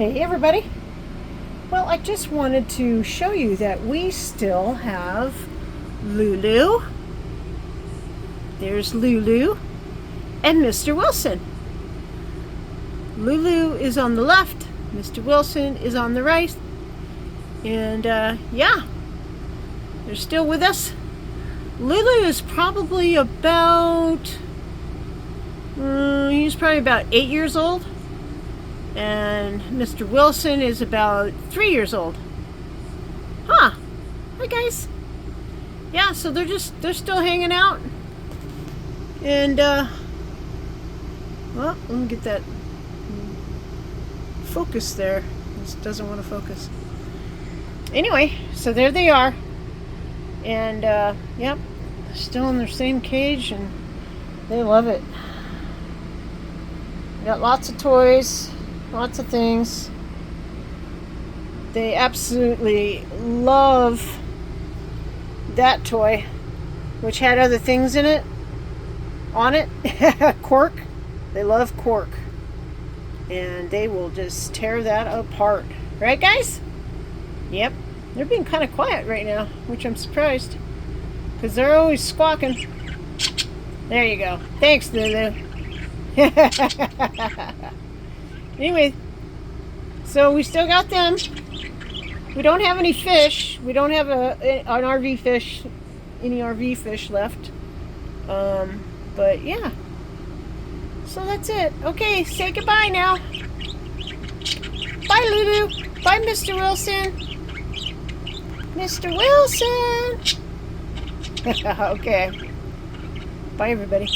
Hey everybody. Well, I just wanted to show you that we still have Lulu. There's Lulu and Mr. Wilson. Lulu is on the left, Mr. Wilson is on the right. And yeah, they're still with us. Lulu is probably about, he's probably about 8 years old. And Mr. Wilson is about 3 years old. Huh. Hi guys. Yeah, so they're still hanging out. And well, let me get that focus there. This doesn't want to focus. Anyway, so there they are. And yep, still in their same cage and they love it. Got lots of toys. Lots of things. They absolutely love that toy, which had other things in it, on it. Cork. They love cork. And they will just tear that apart. Right, guys? Yep. They're being kind of quiet right now, which I'm surprised. Because they're always squawking. There you go. Thanks, Lulu. Anyway, so we still got them. We don't have any fish. We don't have an RV fish, any RV fish left. But yeah. So that's it. Okay, say goodbye now. Bye, Lulu. Bye, Mr. Wilson. Mr. Wilson. Okay. Bye, everybody.